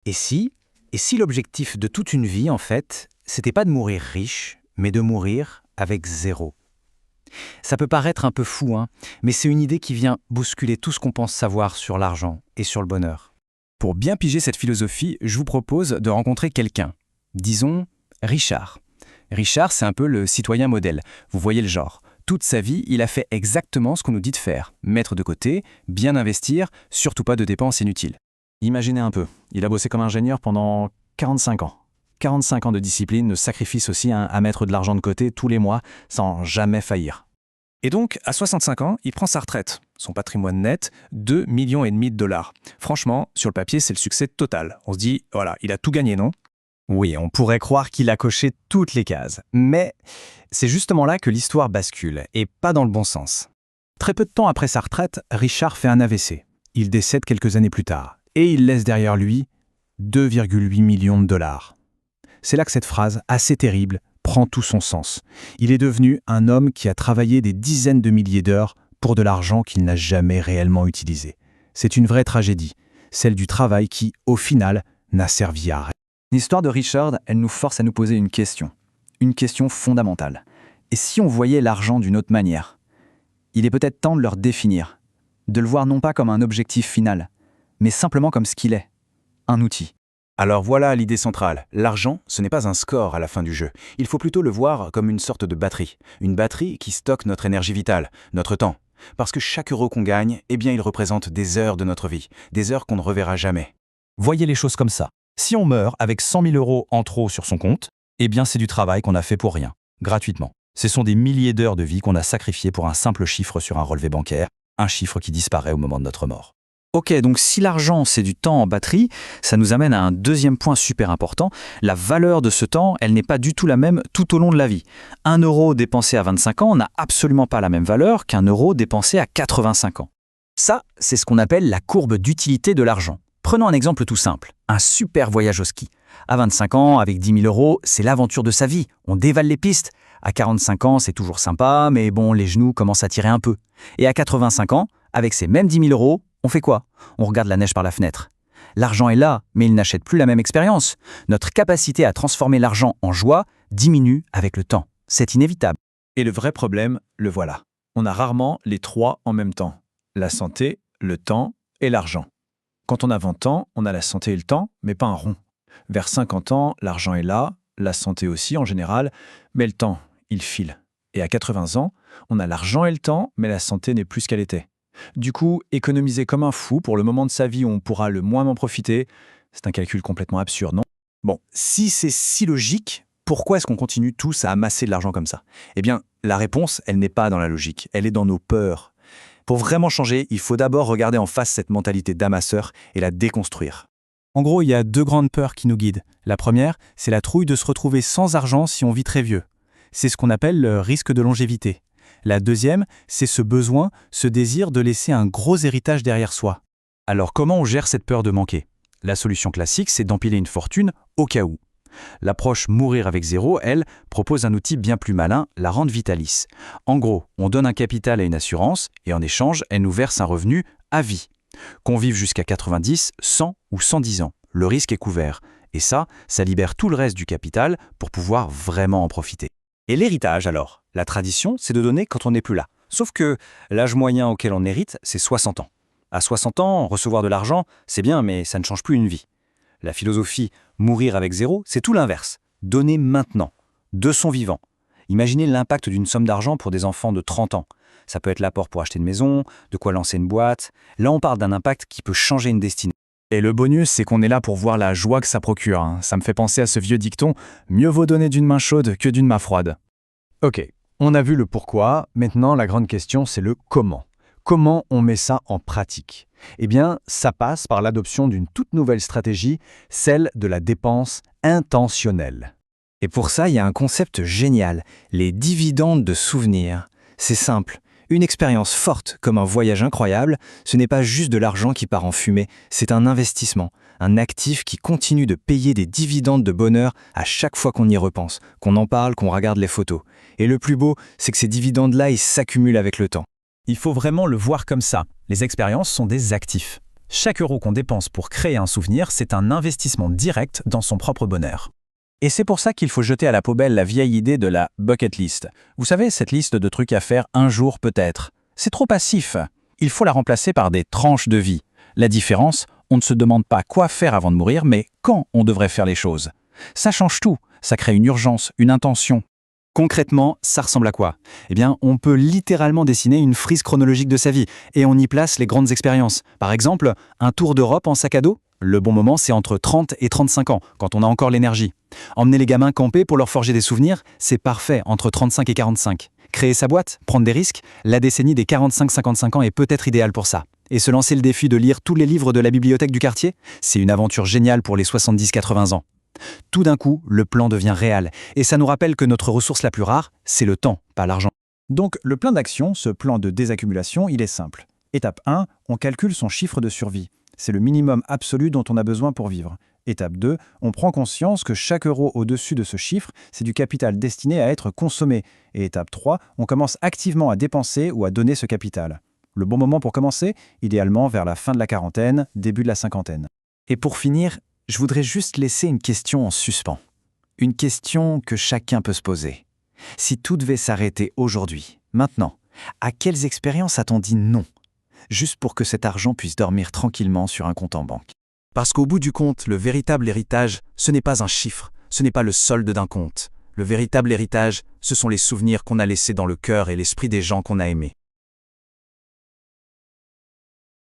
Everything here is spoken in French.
Et si, et si l'objectif de toute une vie, en fait, c'était pas de mourir riche, mais de mourir avec zéro? Ça peut paraître un peu fou, hein, mais c'est une idée qui vient bousculer tout ce qu'on pense savoir sur l'argent et sur le bonheur. Pour bien piger cette philosophie, je vous propose de rencontrer quelqu'un. Disons Richard. Richard, c'est un peu le citoyen modèle. Vous voyez le genre. Toute sa vie, il a fait exactement ce qu'on nous dit de faire. Mettre de côté, bien investir, surtout pas de dépenses inutiles. Imaginez un peu, il a bossé comme ingénieur pendant 45 ans. 45 ans de discipline, de sacrifice aussi à mettre de l'argent de côté tous les mois sans jamais faillir. Et donc, à 65 ans, il prend sa retraite. Son patrimoine net, 2,5 millions de dollars. Franchement, sur le papier, c'est le succès total. On se dit, voilà, il a tout gagné, non? Oui, on pourrait croire qu'il a coché toutes les cases. Mais c'est justement là que l'histoire bascule, et pas dans le bon sens. Très peu de temps après sa retraite, Richard fait un AVC. Il décède quelques années plus tard. Et il laisse derrière lui 2,8 millions de dollars. C'est là que cette phrase, assez terrible, prend tout son sens. Il est devenu un homme qui a travaillé des dizaines de milliers d'heures pour de l'argent qu'il n'a jamais réellement utilisé. C'est une vraie tragédie, celle du travail qui, au final, n'a servi à rien. L'histoire de Richard, elle nous force à nous poser une question fondamentale. Et si on voyait l'argent d'une autre manière? Il est peut-être temps de le redéfinir, de le voir non pas comme un objectif final, mais simplement comme ce qu'il est, un outil. Alors voilà l'idée centrale. L'argent, ce n'est pas un score à la fin du jeu. Il faut plutôt le voir comme une sorte de batterie. Une batterie qui stocke notre énergie vitale, notre temps. Parce que chaque euro qu'on gagne, eh bien il représente des heures de notre vie. Des heures qu'on ne reverra jamais. Voyez les choses comme ça. Si on meurt avec 100 000 euros en trop sur son compte, eh bien c'est du travail qu'on a fait pour rien, gratuitement. Ce sont des milliers d'heures de vie qu'on a sacrifiées pour un simple chiffre sur un relevé bancaire, un chiffre qui disparaît au moment de notre mort. Ok, donc si l'argent c'est du temps en batterie, ça nous amène à un deuxième point super important. La valeur de ce temps, elle n'est pas du tout la même tout au long de la vie. 1 euro dépensé à 25 ans n'a absolument pas la même valeur qu'un euro dépensé à 85 ans. Ça, c'est ce qu'on appelle la courbe d'utilité de l'argent. Prenons un exemple tout simple, un super voyage au ski. À 25 ans, avec 10 000 euros, c'est l'aventure de sa vie, on dévale les pistes. À 45 ans, c'est toujours sympa, mais bon, les genoux commencent à tirer un peu. Et à 85 ans, avec ces mêmes 10 000 euros, on fait quoi? On regarde la neige par la fenêtre. L'argent est là, mais il n'achète plus la même expérience. Notre capacité à transformer l'argent en joie diminue avec le temps. C'est inévitable. Et le vrai problème, le voilà. On a rarement les trois en même temps. La santé, le temps et l'argent. Quand on a 20 ans, on a la santé et le temps, mais pas un rond. Vers 50 ans, l'argent est là, la santé aussi en général, mais le temps, il file. Et à 80 ans, on a l'argent et le temps, mais la santé n'est plus ce qu'elle était. Du coup, économiser comme un fou pour le moment de sa vie où on pourra le moins en profiter, c'est un calcul complètement absurde, non? Bon, si c'est si logique, pourquoi est-ce qu'on continue tous à amasser de l'argent comme ça? Eh bien, la réponse, elle n'est pas dans la logique, elle est dans nos peurs. Pour vraiment changer, il faut d'abord regarder en face cette mentalité d'amasseur et la déconstruire. En gros, il y a 2 grandes peurs qui nous guident. La première, c'est la trouille de se retrouver sans argent si on vit très vieux. C'est ce qu'on appelle le risque de longévité. La deuxième, c'est ce besoin, ce désir de laisser un gros héritage derrière soi. Alors comment on gère cette peur de manquer? La solution classique, c'est d'empiler une fortune au cas où. L'approche mourir avec zéro, elle, propose un outil bien plus malin, la rente vitalice. En gros, on donne un capital à une assurance et en échange, elle nous verse un revenu à vie. Qu'on vive jusqu'à 90, 100 ou 110 ans, le risque est couvert. Et ça libère tout le reste du capital pour pouvoir vraiment en profiter. Et l'héritage alors? La tradition, c'est de donner quand on n'est plus là. Sauf que l'âge moyen auquel on hérite, c'est 60 ans. À 60 ans, recevoir de l'argent, c'est bien, mais ça ne change plus une vie. La philosophie mourir avec zéro, c'est tout l'inverse. Donner maintenant, de son vivant. Imaginez l'impact d'une somme d'argent pour des enfants de 30 ans. Ça peut être l'apport pour acheter une maison, de quoi lancer une boîte. Là, on parle d'un impact qui peut changer une destinée. Et le bonus, c'est qu'on est là pour voir la joie que ça procure. Ça me fait penser à ce vieux dicton « Mieux vaut donner d'une main chaude que d'une main froide ». Ok, on a vu le pourquoi, maintenant la grande question c'est le comment. Comment on met ça en pratique? Eh bien, ça passe par l'adoption d'une toute nouvelle stratégie, celle de la dépense intentionnelle. Et pour ça, il y a un concept génial, les dividendes de souvenirs. C'est simple, une expérience forte comme un voyage incroyable, ce n'est pas juste de l'argent qui part en fumée, c'est un investissement, un actif qui continue de payer des dividendes de bonheur à chaque fois qu'on y repense, qu'on en parle, qu'on regarde les photos. Et le plus beau, c'est que ces dividendes-là, ils s'accumulent avec le temps. Il faut vraiment le voir comme ça. Les expériences sont des actifs. Chaque euro qu'on dépense pour créer un souvenir, c'est un investissement direct dans son propre bonheur. Et c'est pour ça qu'il faut jeter à la poubelle la vieille idée de la bucket list. Vous savez, cette liste de trucs à faire un jour peut-être. C'est trop passif. Il faut la remplacer par des tranches de vie. La différence, on ne se demande pas quoi faire avant de mourir, mais quand on devrait faire les choses. Ça change tout. Ça crée une urgence, une intention. Concrètement, ça ressemble à quoi? Eh bien, on peut littéralement dessiner une frise chronologique de sa vie, et on y place les grandes expériences. Par exemple, un tour d'Europe en sac à dos? Le bon moment, c'est entre 30 et 35 ans, quand on a encore l'énergie. Emmener les gamins camper pour leur forger des souvenirs, c'est parfait entre 35 et 45. Créer sa boîte, prendre des risques, la décennie des 45-55 ans est peut-être idéale pour ça. Et se lancer le défi de lire tous les livres de la bibliothèque du quartier, c'est une aventure géniale pour les 70-80 ans. Tout d'un coup, le plan devient réel, et ça nous rappelle que notre ressource la plus rare, c'est le temps, pas l'argent. Donc, le plan d'action, ce plan de désaccumulation, il est simple. Étape 1, on calcule son chiffre de survie. C'est le minimum absolu dont on a besoin pour vivre. Étape 2, on prend conscience que chaque euro au-dessus de ce chiffre, c'est du capital destiné à être consommé. Et étape 3, on commence activement à dépenser ou à donner ce capital. Le bon moment pour commencer, idéalement vers la fin de la quarantaine, début de la cinquantaine. Et pour finir, je voudrais juste laisser une question en suspens. Une question que chacun peut se poser. Si tout devait s'arrêter aujourd'hui, maintenant, à quelles expériences a-t-on dit non? Juste pour que cet argent puisse dormir tranquillement sur un compte en banque. Parce qu'au bout du compte, le véritable héritage, ce n'est pas un chiffre, ce n'est pas le solde d'un compte. Le véritable héritage, ce sont les souvenirs qu'on a laissés dans le cœur et l'esprit des gens qu'on a aimés.